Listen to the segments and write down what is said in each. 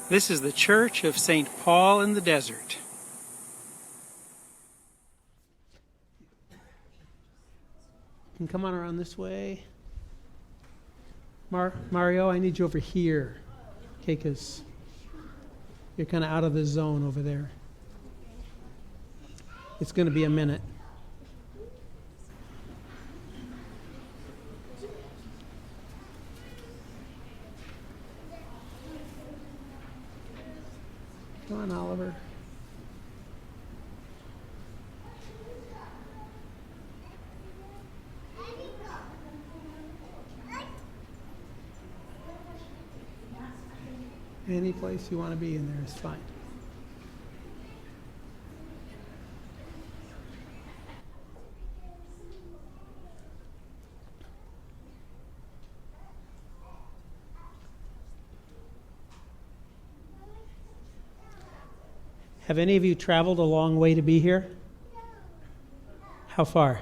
This is the Church of St. Paul in the Desert. You can come on around this way. Mario, I need you over here. Okay, because you're kind of out of the zone over there. It's going to be a minute. Come on, Oliver. Any place you want to be in there is fine. Have any of you traveled a long way to be here? How far?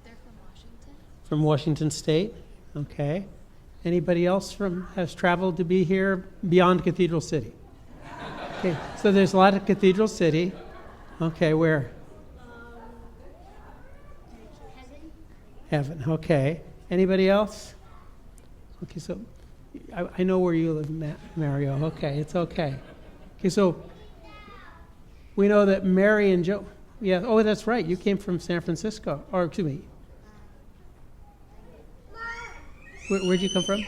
They're from Washington. From Washington State? Okay. Anybody else has traveled to be here beyond Cathedral City? Okay, so there's a lot of Cathedral City. Okay, where? Heaven, okay. Anybody else? Okay, so I know where you live, Mario. Okay, it's okay. Okay, so we know that Mary and Joe, yeah, oh, that's right. You came from San Francisco, or excuse me. Where'd you come from? San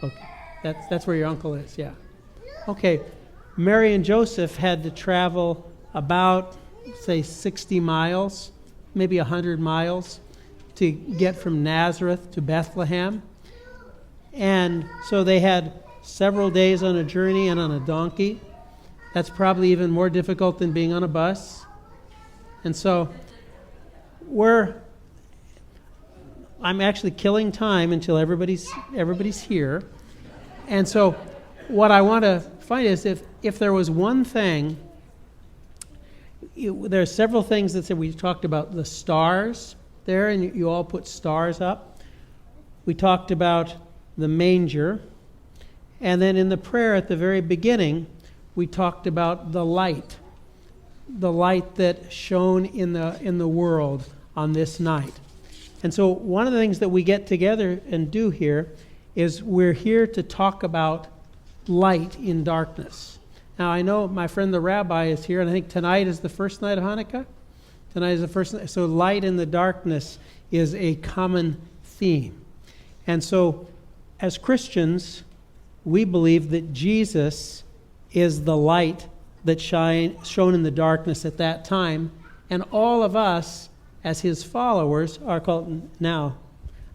Francisco. Okay, that's where your uncle is, yeah. Okay, Mary and Joseph had to travel about, say, 60 miles, maybe 100 miles, to get from Nazareth to Bethlehem. And so they had several days on a journey and on a donkey. That's probably even more difficult than being on a bus. And so I'm actually killing time until everybody's here. And so what I want to find is if there was one thing, there are several things that we talked about the stars there, and you all put stars up. We talked about the manger. And then in the prayer at the very beginning, we talked about the light that shone in the world on this night. And so one of the things that we get together and do here is we're here to talk about light in darkness. Now, I know my friend the rabbi is here, and I think tonight is the first night of Hanukkah. Tonight is the first night. So light in the darkness is a common theme. And so as Christians, we believe that Jesus is the light that shone in the darkness at that time, and all of us as his followers are called now.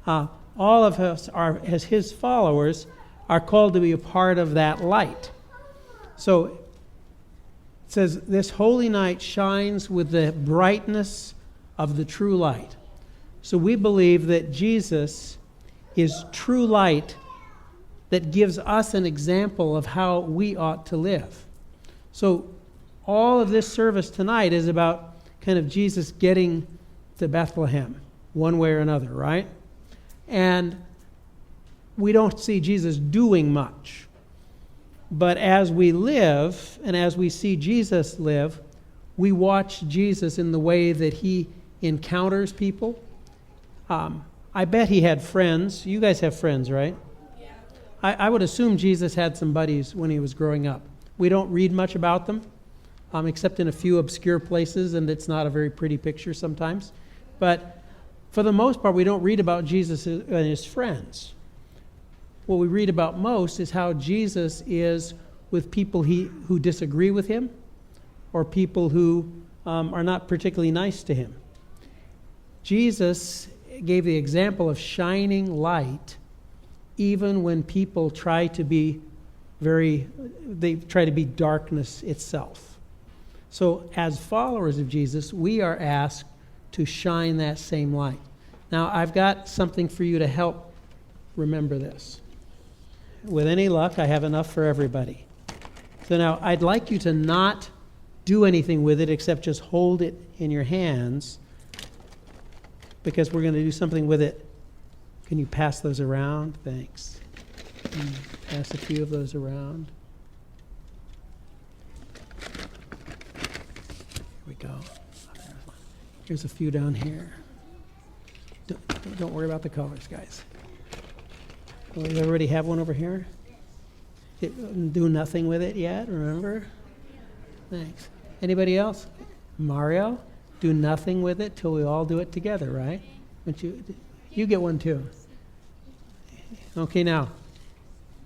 All of us are, as his followers, are called to be a part of that light. So it says, this holy night shines with the brightness of the true light. So we believe that Jesus is true light that gives us an example of how we ought to live. So all of this service tonight is about kind of Jesus getting to Bethlehem, one way or another, right? And we don't see Jesus doing much. But as we live, and as we see Jesus live, we watch Jesus in the way that he encounters people. I bet he had friends. You guys have friends, right? Yeah. I would assume Jesus had some buddies when he was growing up. We don't read much about them, except in a few obscure places, and it's not a very pretty picture sometimes. But for the most part, we don't read about Jesus and his friends. What we read about most is how Jesus is with people who disagree with him, or people who are not particularly nice to him. Jesus gave the example of shining light even when people try to be darkness itself. So as followers of Jesus, we are asked to shine that same light. Now, I've got something for you to help remember this. With any luck, I have enough for everybody. So now, I'd like you to not do anything with it except just hold it in your hands, because we're going to do something with it Can you pass those around? Thanks. Pass a few of those around. Here we go. Here's a few down here. Don't worry about the colors, guys. Oh, you already have one over here? Do nothing with it yet, remember? Thanks. Anybody else? Mario? Do nothing with it till we all do it together, right? Don't you get one too. Okay, now,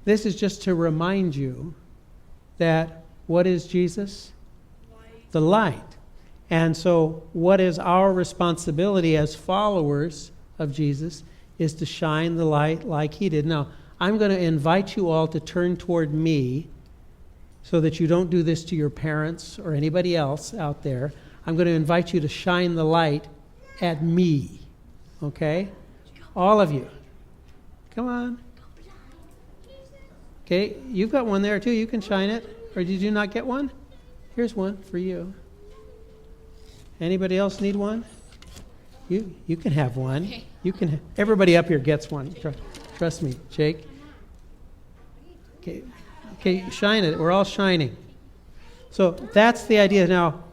this is just to remind you that what is Jesus? The light. And so what is our responsibility as followers of Jesus is to shine the light like he did. Now, I'm going to invite you all to turn toward me so that you don't do this to your parents or anybody else out there. I'm going to invite you to shine the light at me. Okay? All of you. Come on. Okay, you've got one there too. You can shine it. Or did you not get one? Here's one for you. Anybody else need one? You can have one. You can. Everybody up here gets one. Trust me, Jake. Okay, shine it. We're all shining. So that's the idea. Now,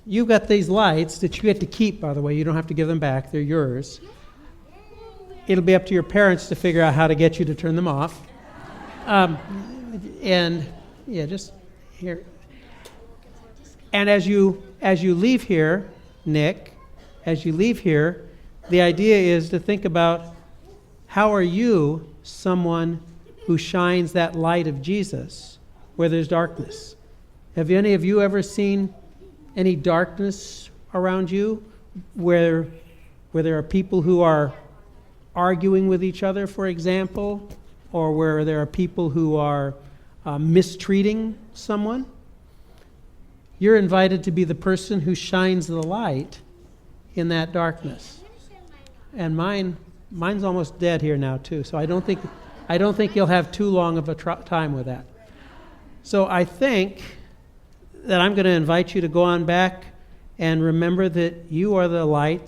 you've got these lights that you get to keep, by the way. You don't have to give them back. They're yours. It'll be up to your parents to figure out how to get you to turn them off. And yeah, just here. And as you leave here, Nick, as you leave here, the idea is to think about how are you someone who shines that light of Jesus where there's darkness. Have any of you ever seen any darkness around you where there are people who are arguing with each other, for example, or where there are people who are mistreating someone? You're invited to be the person who shines the light in that darkness. And mine's almost dead here now too, so I don't think you'll have too long of a time with that. So I think that I'm going to invite you to go on back and remember that you are the light,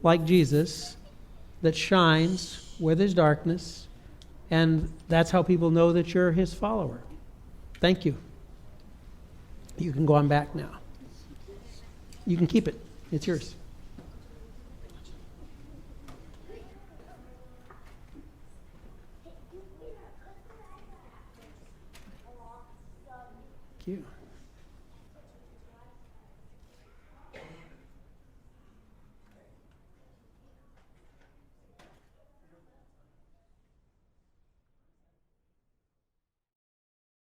like Jesus, that shines where there's darkness, and that's how people know that you're his follower. Thank you. You can go on back now. You can keep it. It's yours. Thank you.